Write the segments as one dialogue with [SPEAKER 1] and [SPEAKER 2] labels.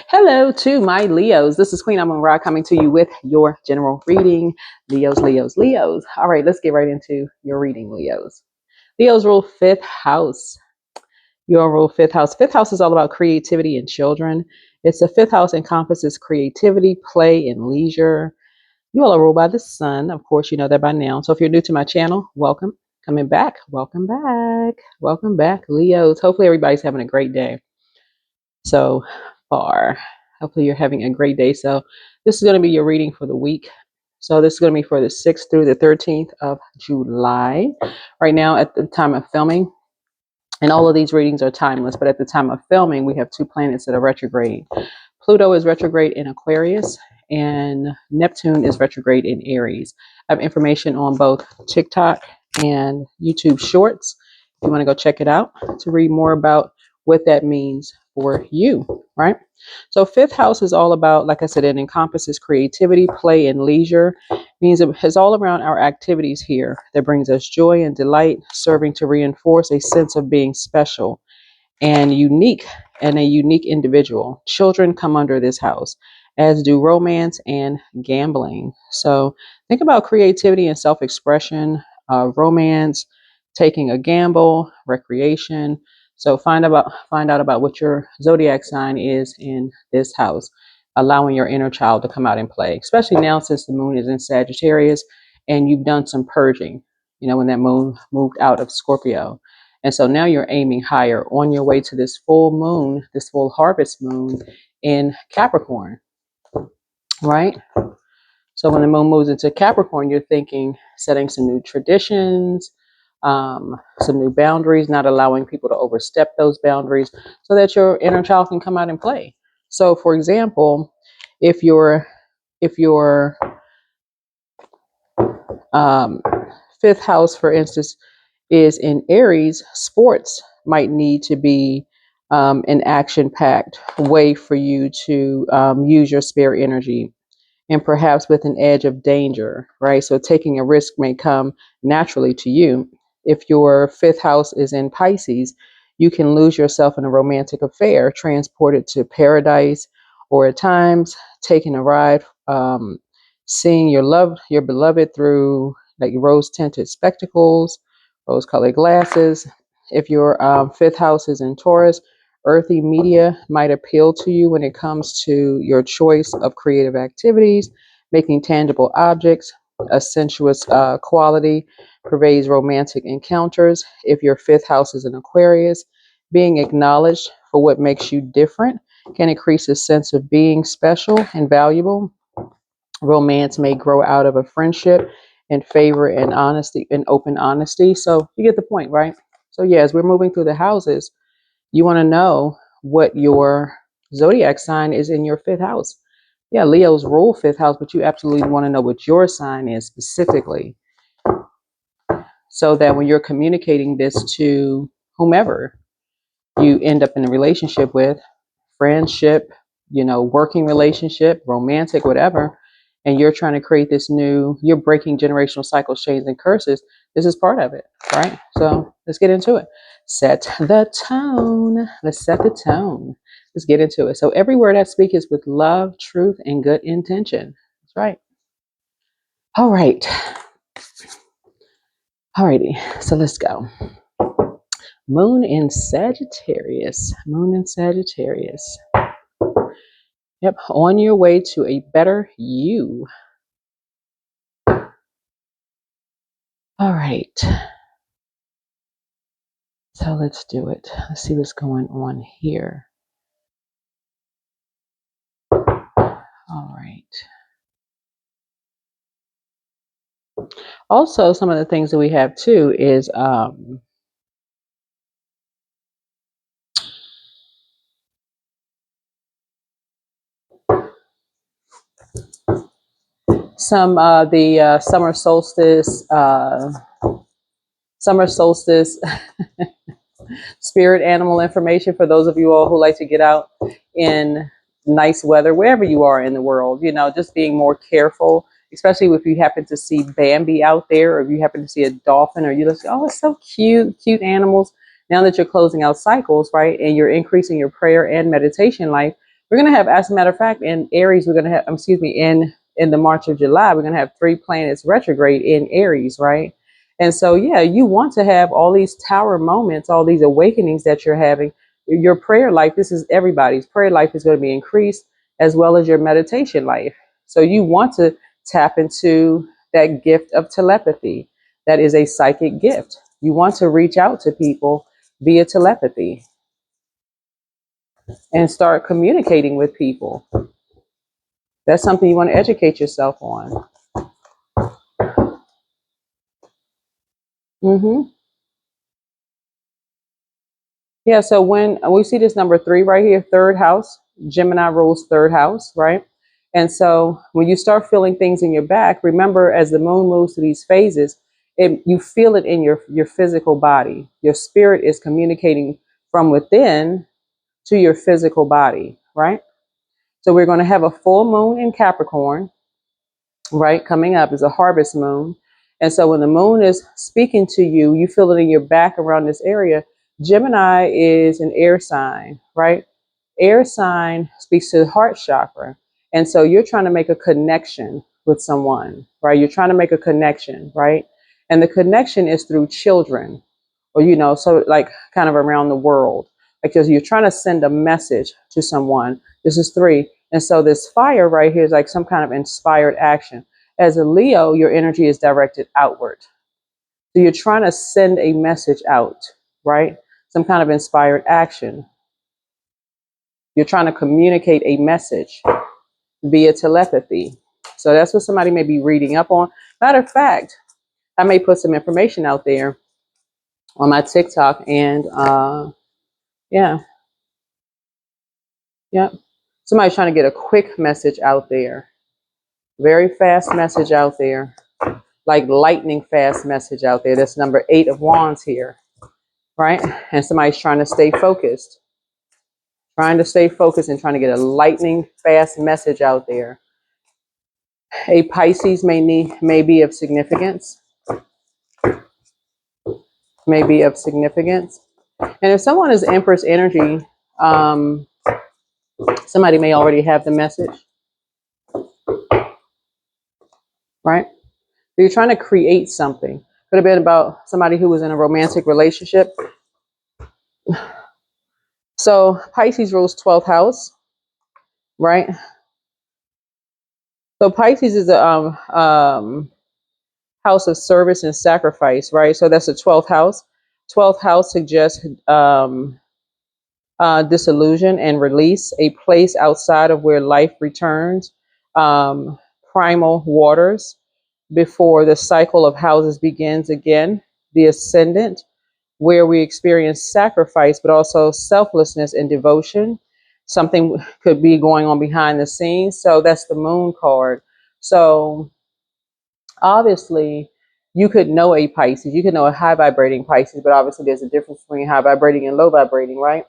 [SPEAKER 1] Hello to my Leos. This is Queen Amun Ra coming to you with your general reading. Leos, Leos, Leos. All right, let's get right into your reading, Leos. Leos rule fifth house. Your rule fifth house. Fifth house is all about creativity and children. It's the fifth house encompasses creativity, play, and leisure. You all are ruled by the sun. Of course, you know that by now. So if you're new to my channel, welcome. Coming back. Welcome back. Welcome back, Leos. Hopefully everybody's having a great day so far. Hopefully you're having a great day. So this is going to be your reading for the week. So this is going to be for the 6th through the 13th of July. Right now at the time of filming, and all of these readings are timeless, but at the time of filming, we have two planets that are retrograde. Pluto is retrograde in Aquarius, and Neptune is retrograde in Aries. I have information on both TikTok and YouTube Shorts. If you want to go check it out to read more about what that means for you, right? So fifth house is all about, like I said, it encompasses creativity, play, and leisure. Means it is all around our activities here that brings us joy and delight, serving to reinforce a sense of being special and unique and a unique individual. Children come under this house, as do romance and gambling. So think about creativity and self-expression, romance, taking a gamble, recreation. So find out about what your zodiac sign is in this house, allowing your inner child to come out and play, especially now since the moon is in Sagittarius and you've done some purging, you know, when that moon moved out of Scorpio. And so now you're aiming higher on your way to this full moon, this full harvest moon in Capricorn, right? So when the moon moves into Capricorn, you're thinking setting some new traditions, some new boundaries, not allowing people to overstep those boundaries so that your inner child can come out and play. So for example, if your fifth house, for instance, is in Aries, sports might need to be an action-packed way for you to use your spare energy, and perhaps with an edge of danger, right? So taking a risk may come naturally to you. If your fifth house is in Pisces, you can lose yourself in a romantic affair, transported to paradise, or at times taking a ride, seeing your beloved through like rose-tinted spectacles, rose-colored glasses. If your fifth house is in Taurus, earthy media might appeal to you when it comes to your choice of creative activities, making tangible objects. A sensuous quality pervades romantic encounters. If your fifth house is in Aquarius, being acknowledged for what makes you different can increase a sense of being special and valuable. Romance may grow out of a friendship and favor and honesty and open honesty. So you get the point, right? So yeah, as we're moving through the houses, you want to know what your zodiac sign is in your fifth house. Yeah, Leo's rule fifth house, but you absolutely want to know what your sign is specifically, so that when you're communicating this to whomever you end up in a relationship with, friendship, you know, working relationship, romantic, whatever, and you're trying to create this new, you're breaking generational cycles, chains, and curses. This is part of it, right? So let's get into it. Set the tone. Let's set the tone. Let's get into it. So every word I speak is with love, truth, and good intention. That's right. All right. Alrighty. So let's go. Moon in Sagittarius. Moon in Sagittarius. Yep. On your way to a better you. All right. So let's do it. Let's see what's going on here. All right. Also, some of the things that we have too is some the summer solstice spirit animal information for those of you all who like to get out in nice weather, wherever you are in the world, you know, just being more careful, especially if you happen to see Bambi out there, or if you happen to see a dolphin, or you just, oh, it's so cute, cute animals. Now that you're closing out cycles, right, and you're increasing your prayer and meditation life, We're going to have, as a matter of fact, in Aries, we're going to have, excuse me, in the March of July, we're going to have 3 planets retrograde in Aries, right? And so, yeah, you want to have all these tower moments, all these awakenings that you're having. Your prayer life, this is everybody's prayer life, is going to be increased, as well as your meditation life. So you want to tap into that gift of telepathy. That is a psychic gift. You want to reach out to people via telepathy and start communicating with people. That's something you want to educate yourself on. Yeah, so when we see this number 3 right here, third house, Gemini rules third house, right? And so when you start feeling things in your back, remember, as the moon moves through these phases, you feel it in your physical body. Your spirit is communicating from within to your physical body, right? So we're going to have a full moon in Capricorn, right? Coming up is a harvest moon. And so when the moon is speaking to you, you feel it in your back around this area. Gemini is an air sign, right? Air sign speaks to the heart chakra. And so you're trying to make a connection with someone, right? You're trying to make a connection, right? And the connection is through children, or, so like kind of around the world, because you're trying to send a message to someone. This is 3. And so this fire right here is like some kind of inspired action. As a Leo, your energy is directed outward. So you're trying to send a message out, right? Some kind of inspired action. You're trying to communicate a message via telepathy. So that's what somebody may be reading up on. Matter of fact, I may put some information out there on my TikTok, and yeah, yeah. Somebody's trying to get a quick message out there, very fast message out there, like lightning fast message out there. That's number 8 of Wands here, right? And somebody's trying to stay focused, and trying to get a lightning fast message out there. A Pisces may be of significance, And if someone is Empress energy, somebody may already have the message, right? So you're trying to create something. Could have been about somebody who was in a romantic relationship. So Pisces rules 12th house, right? So Pisces is a house of service and sacrifice, right? So that's the 12th house. 12th house suggests disillusion and release, a place outside of where life returns, primal waters, before the cycle of houses begins again, the ascendant, where we experience sacrifice, but also selflessness and devotion. Something could be going on behind the scenes. So that's the moon card. So obviously, you could know a Pisces, you could know a high vibrating Pisces, but obviously there's a difference between high vibrating and low vibrating, right?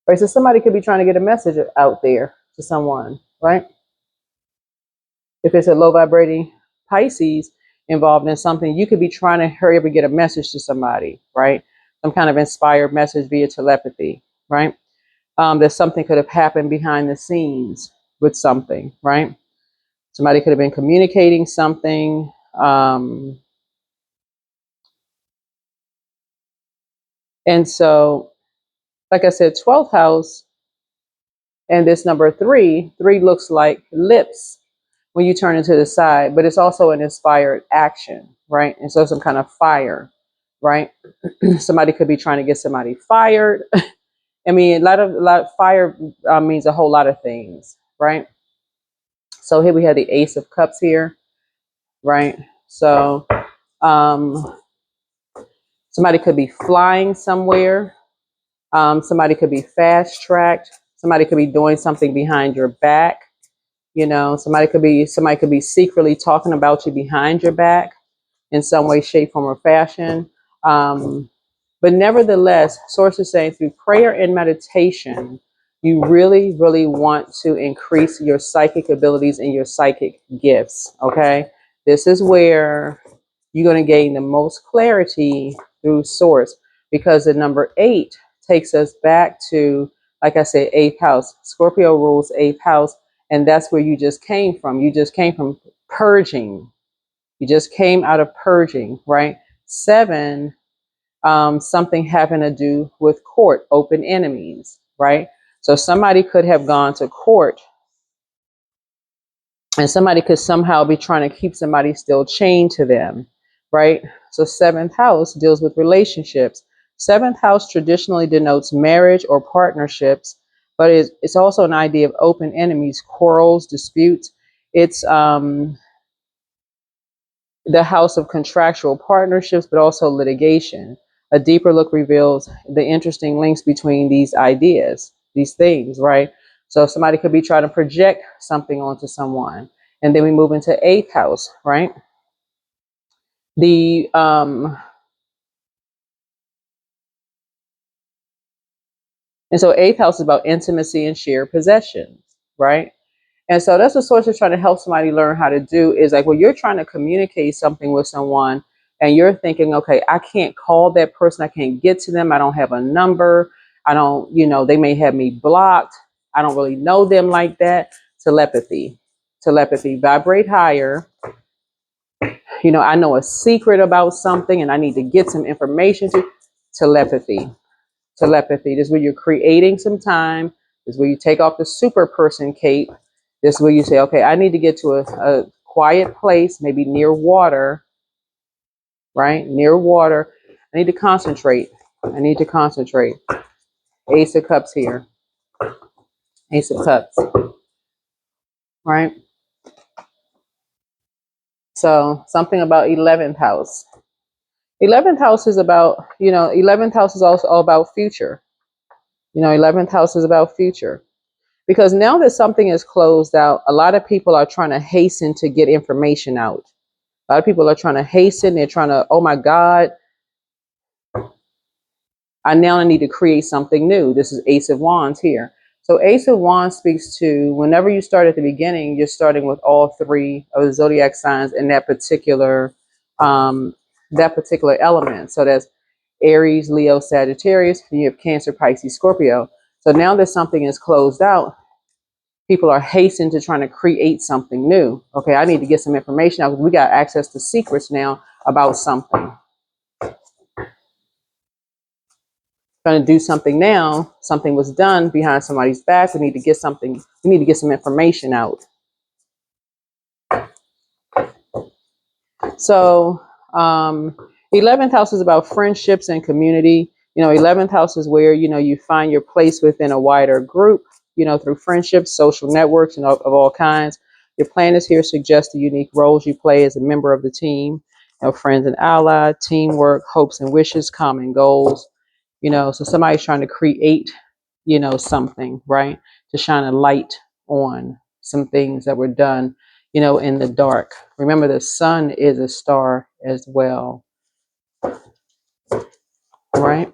[SPEAKER 1] Right. So somebody could be trying to get a message out there to someone, right? If it's a low vibrating Pisces involved in something, you could be trying to hurry up and get a message to somebody, right? Some kind of inspired message via telepathy, right? That something could have happened behind the scenes with something, right? Somebody could have been communicating something. And so, like I said, 12th house and this number 3 looks like lips when you turn it to the side, but it's also an inspired action, right? And so some kind of fire, right? Somebody could be trying to get somebody fired. I mean, a lot of fire means a whole lot of things, right? So here we have the Ace of Cups here, right? So somebody could be flying somewhere. Somebody could be fast tracked. Somebody could be doing something behind your back. Somebody could be secretly talking about you behind your back in some way, shape, form, or fashion. But nevertheless, sources say through prayer and meditation, you really, really want to increase your psychic abilities and your psychic gifts. Okay, this is where you're going to gain the most clarity through source, because the number 8 takes us back to like I said, eighth house. Scorpio rules eighth house, and that's where you just came from. You just came from purging. You just came out of purging, right? Seven, something having to do with court, open enemies, right? So somebody could have gone to court, and somebody could somehow be trying to keep somebody still chained to them, right? So seventh house deals with relationships. Seventh house traditionally denotes marriage or partnerships, but it's also an idea of open enemies, quarrels, disputes. It's the house of contractual partnerships, but also litigation. A deeper look reveals the interesting links between these ideas, these things, right? So somebody could be trying to project something onto someone. And then we move into eighth house, right? The and so eighth house is about intimacy and shared possessions, right? And so that's what source is trying to help somebody learn how to do is like when you're trying to communicate something with someone and you're thinking, okay, I can't call that person, I can't get to them, I don't have a number, I don't, they may have me blocked, I don't really know them like that. Telepathy, vibrate higher. I know a secret about something and I need to get some information to telepathy. This is where you're creating some time. This is where you take off the super person cape. This is where you say, okay, I need to get to a quiet place, maybe near water, right? Near water. I need to concentrate. Ace of Cups here. Ace of Cups, right? So something about 11th house. 11th house is about, 11th house is also all about future. 11th house is about future. Because now that something is closed out, a lot of people are trying to hasten to get information out. A lot of people are trying to hasten. They're trying to, oh my God, I now need to create something new. This is Ace of Wands here. So Ace of Wands speaks to whenever you start at the beginning, you're starting with all three of the zodiac signs in um, that particular element. So that's Aries, Leo, Sagittarius, and you have Cancer, Pisces, Scorpio. So now that something is closed out, people are hastening to trying to create something new. Okay, I need to get some information out because we got access to secrets now about something. Trying to do something now. Something was done behind somebody's back. We need to get something. We need to get some information out. So, 11th house is about friendships and community. 11th house is where, you find your place within a wider group, through friendships, social networks, and of all kinds. Your planets here suggest the unique roles you play as a member of the team, friends and allies, teamwork, hopes and wishes, common goals. So somebody's trying to create, something, right? To shine a light on some things that were done, in the dark. Remember, the sun is a star as well, right?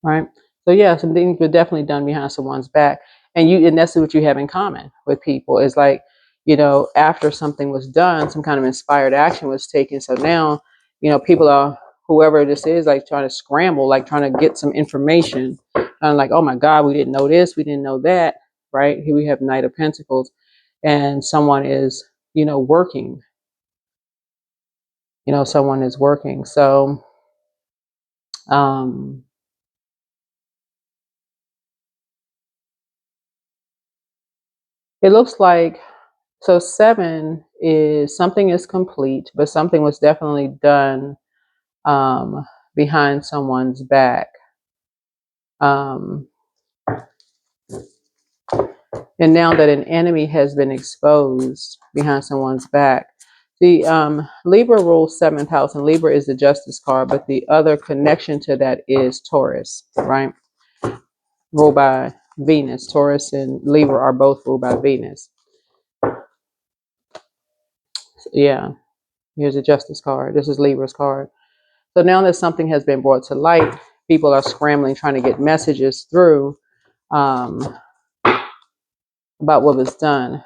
[SPEAKER 1] Right. So yeah, some things were definitely done behind someone's back, and that's what you have in common with people. Is like, after something was done, some kind of inspired action was taken. So now, people are, whoever this is, like trying to scramble, like trying to get some information, and like, oh my God, we didn't know this, we didn't know that, right? Here we have Knight of Pentacles, and someone is, working. Someone is working. So, um, it looks like. So seven is something is complete, but something was definitely done um, behind someone's back. Um, and now that an enemy has been exposed behind someone's back, the Libra rules seventh house, and Libra is the justice card, but the other connection to that is Taurus, right? Ruled by Venus. Taurus and Libra are both ruled by Venus. So, yeah, here's a justice card. This is Libra's card. So now that something has been brought to light, people are scrambling, trying to get messages through um, about what was done.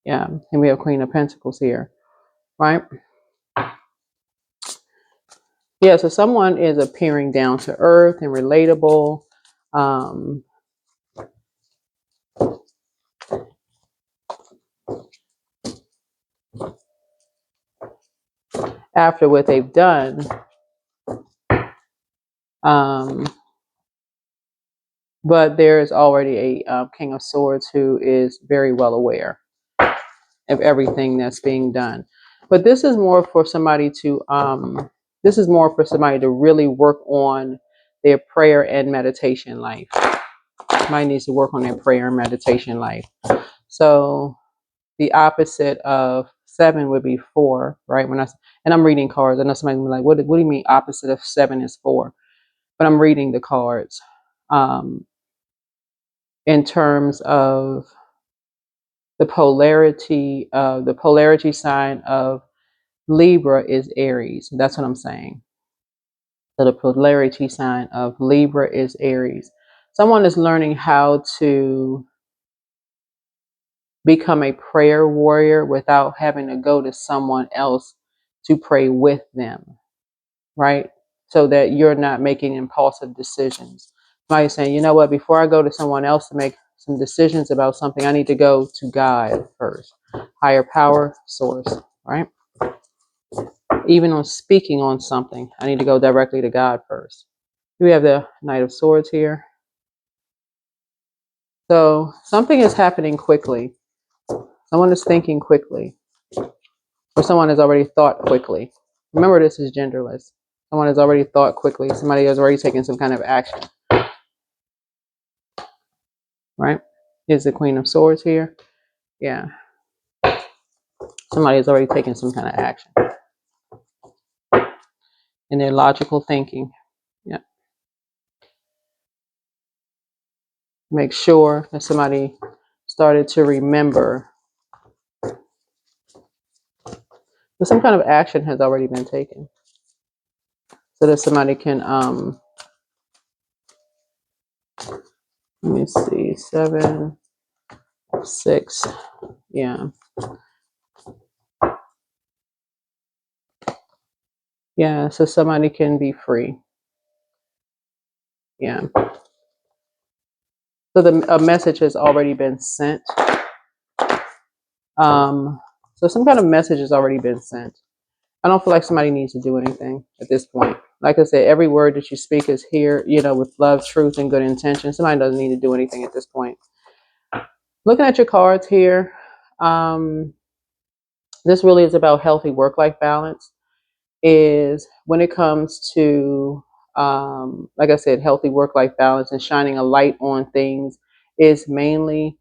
[SPEAKER 1] Yeah, and we have Queen of Pentacles here, right? Yeah, so someone is appearing down to earth and relatable. Um, after what they've done, um, but there is already a King of Swords who is very well aware of everything that's being done. But this is more for somebody to really work on their prayer and meditation life. Somebody needs to work on their prayer and meditation life. So the opposite of 7 would be 4, right? And I'm reading cards. I know somebody will be like, what do you mean opposite of 7 is 4? But I'm reading the cards. In terms of the polarity sign of Libra is Aries. That's what I'm saying. So the polarity sign of Libra is Aries. Someone is learning how to become a prayer warrior without having to go to someone else to pray with them, right? So that you're not making impulsive decisions. Somebody's saying, you know what, before I go to someone else to make some decisions about something, I need to go to God first. Higher power, source, right? Even on speaking on something, I need to go directly to God first. We have the Knight of Swords here. So something is happening quickly. Someone is thinking quickly. Or someone has already thought quickly. Remember, this is genderless. Someone has already thought quickly. Somebody has already taken some kind of action. Right? Is the Queen of Swords here? Yeah. Somebody has already taken some kind of action. In their logical thinking. Yeah. Make sure that somebody started to remember that some kind of action has already been taken. So that somebody can, let me see, 7, 6. Yeah. Yeah. So somebody can be free. Yeah. So a message has already been sent. So some kind of message has already been sent. I don't feel like somebody needs to do anything at this point. Like I said, every word that you speak is here, with love, truth, and good intention. Somebody doesn't need to do anything at this point. Looking at your cards here, this really is about healthy work-life balance. Is when it comes to, like I said, healthy work-life balance and shining a light on things is mainly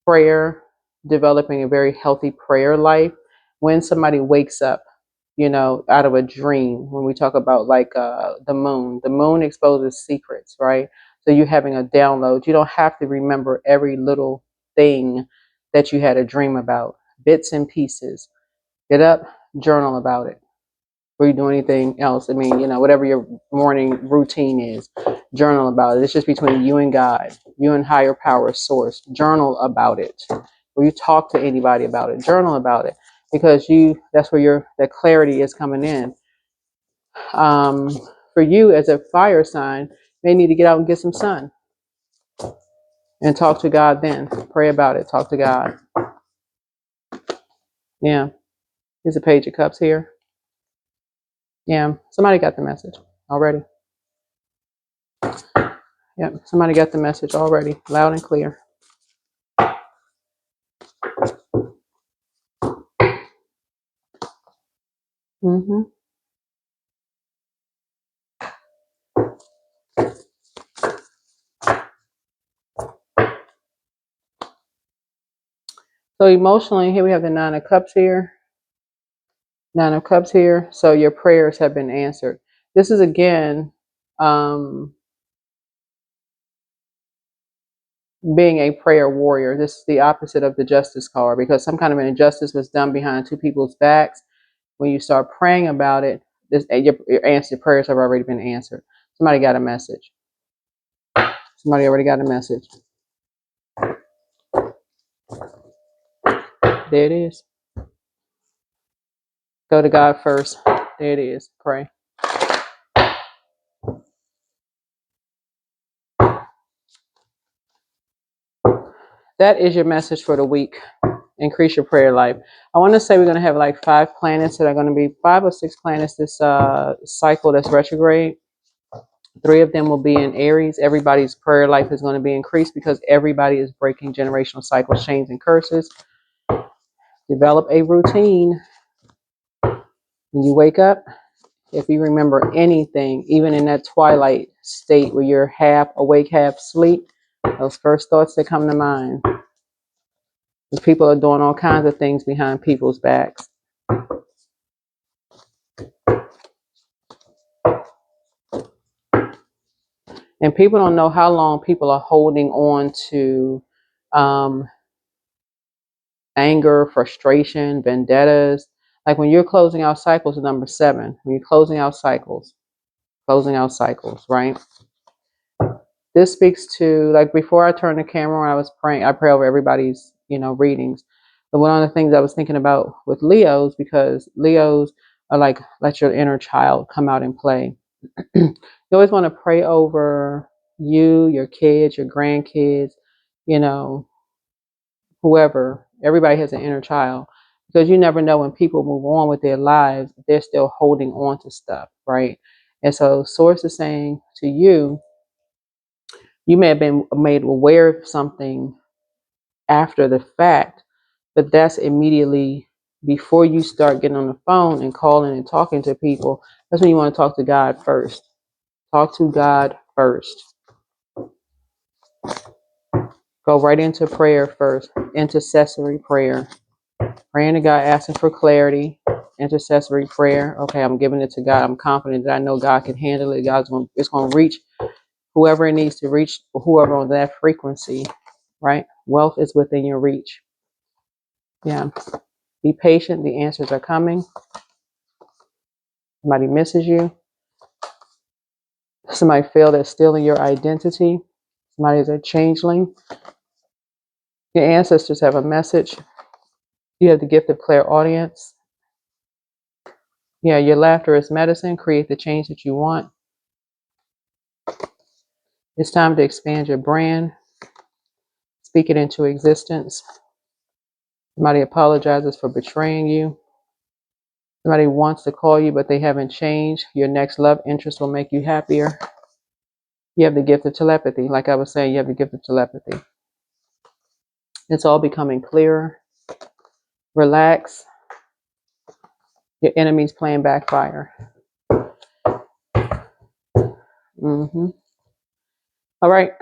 [SPEAKER 1] prayer, developing a very healthy prayer life. When somebody wakes up, out of a dream, when we talk about like the moon exposes secrets, right? So you're having a download. You don't have to remember every little thing that you had a dream about, bits and pieces. Get up, journal about it. Before you do anything else, I mean, whatever your morning routine is, journal about it. It's just between you and God, you and higher power source. Journal about it. Or you talk to anybody about it, journal about it. Because that's where that clarity is coming in. For you as a fire sign, you may need to get out and get some sun. And talk to God then. Pray about it. Talk to God. Yeah. There's a Page of Cups here. Yeah. Somebody got the message already. Yep. Somebody got the message already. Loud and clear. Mm-hmm. So emotionally, here we have the Nine of Cups here. Nine of Cups here. So your prayers have been answered. This is again being a prayer warrior. This is the opposite of the Justice card because some kind of an injustice was done behind two people's backs. When you start praying about it, your answered prayers have already been answered. Somebody got a message. Somebody already got a message. There it is. Go to God first. There it is. Pray. That is your message for the week. Increase your prayer life. I want to say we're going to have like 5 planets that are going to be 5 or 6 planets this cycle that's retrograde. 3 of them will be in Aries. Everybody's prayer life is going to be increased because everybody is breaking generational cycles, chains, and curses. Develop a routine. When you wake up, if you remember anything, even in that twilight state where you're half awake, half asleep, those first thoughts that come to mind. Because people are doing all kinds of things behind people's backs. And people don't know how long people are holding on to anger, frustration, vendettas. Like when you're closing out cycles, number 7, when you're closing out cycles, right? This speaks to, like, before I turned the camera on, I was praying. I pray over everybody's, readings. But one of the things I was thinking about with Leos, because Leos are like, let your inner child come out and play. You always want to pray over you, your kids, your grandkids, whoever. Everybody has an inner child, because you never know when people move on with their lives, they're still holding on to stuff, right? And so Source is saying to you, you may have been made aware of something after the fact, but that's immediately before you start getting on the phone and calling and talking to people. That's when you want to talk to God first. Talk to God first. Go right into prayer first. Intercessory prayer. Praying to God, asking for clarity. Intercessory prayer. Okay, I'm giving it to God. I'm confident that I know God can handle it. It's going to reach whoever it needs to reach, whoever on that frequency, right? Wealth is within your reach. Yeah. Be patient. The answers are coming. Somebody misses you. Somebody failed at stealing your identity. Somebody is a changeling. Your ancestors have a message. You have the gift of clairaudience. Yeah, your laughter is medicine. Create the change that you want. It's time to expand your brand. Speak it into existence. Somebody apologizes for betraying you. Somebody wants to call you, but they haven't changed. Your next love interest will make you happier. You have the gift of telepathy. Like I was saying, you have the gift of telepathy. It's all becoming clearer. Relax. Your enemy's playing backfire. All right.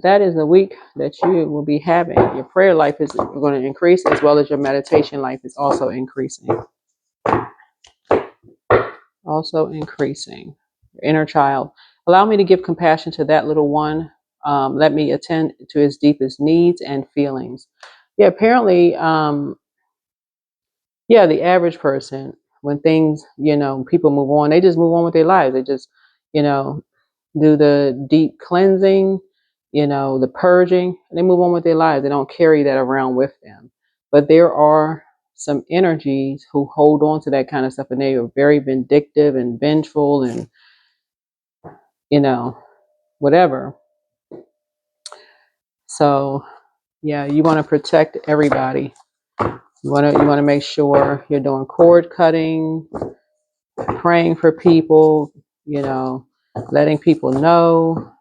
[SPEAKER 1] That is the week that you will be having. Your prayer life is going to increase, as well as your meditation life is also increasing. Also increasing. Your inner child. Allow me to give compassion to that little one. Let me attend to his deepest needs and feelings. Yeah, apparently, the average person, when things, people move on, they just move on with their lives. They just, do the deep cleansing, the purging, and they move on with their lives. They don't carry that around with them. But there are some energies who hold on to that kind of stuff, and they are very vindictive and vengeful and, whatever. So, yeah, you want to protect everybody. You want to make sure you're doing cord cutting, praying for people, letting people know,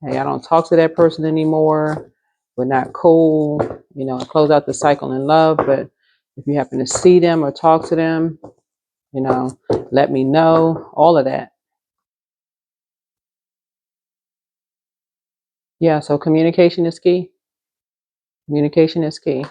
[SPEAKER 1] hey, I don't talk to that person anymore. We're not cool. Close out the cycle in love. But if you happen to see them or talk to them, let me know. All of that. Yeah, so communication is key. Communication is key.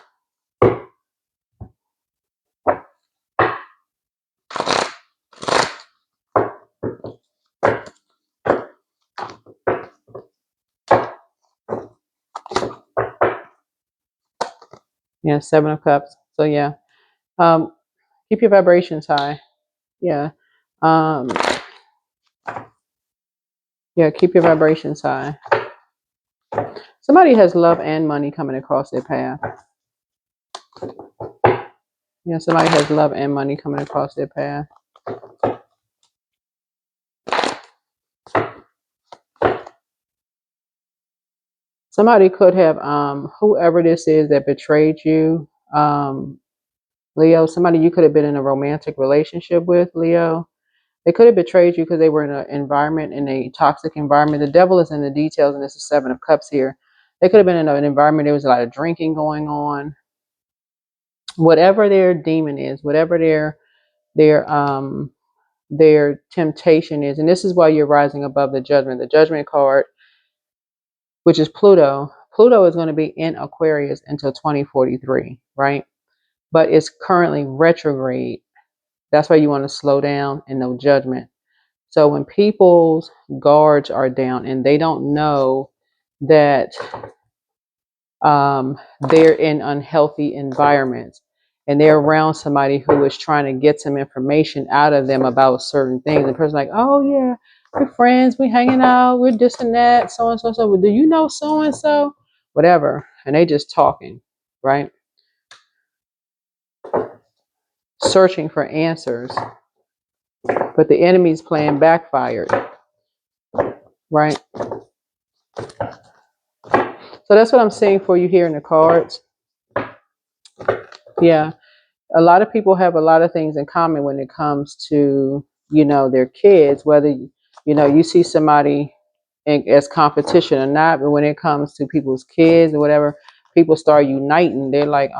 [SPEAKER 1] Yeah, 7 of Cups. So yeah, keep your vibrations high. Yeah, keep your vibrations high. Somebody has love and money coming across their path. Yeah, somebody has love and money coming across their path. Somebody could have, whoever this is that betrayed you, Leo, somebody you could have been in a romantic relationship with, Leo. They could have betrayed you because they were in an environment, in a toxic environment. The devil is in the details, and this is Seven of Cups here. They could have been in an environment, there was a lot of drinking going on. Whatever their demon is, whatever their temptation is, and this is why you're rising above the judgment. The judgment card, which is Pluto. Pluto is going to be in Aquarius until 2043, right? But it's currently retrograde. That's why you want to slow down and no judgment. So when people's guards are down and they don't know that they're in unhealthy environments and they're around somebody who is trying to get some information out of them about certain things, the person's like, oh yeah, we're friends, we're hanging out, we're this and that, so and so, so. Well, do you know so and so? Whatever. And they just talking, right? Searching for answers. But the enemy's plan backfired, right? So that's what I'm seeing for you here in the cards. Yeah. A lot of people have a lot of things in common when it comes to, their kids, whether, you see somebody as competition or not, but when it comes to people's kids or whatever, people start uniting. They're like,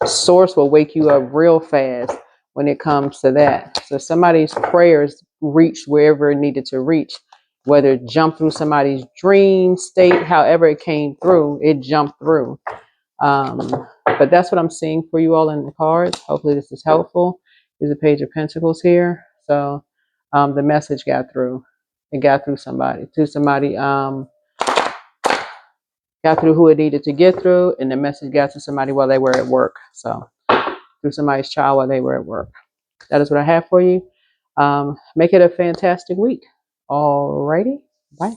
[SPEAKER 1] Source will wake you up real fast when it comes to that. So somebody's prayers reached wherever it needed to reach, whether it jumped through somebody's dream state, however it came through, it jumped through. But that's what I'm seeing for you all in the cards. Hopefully this is helpful. There's a Page of Pentacles here. So the message got through. It got through somebody. Got through who it needed to get through, and the message got to somebody while they were at work. So through somebody's child while they were at work. That is what I have for you. Make it a fantastic week. Alrighty. Bye.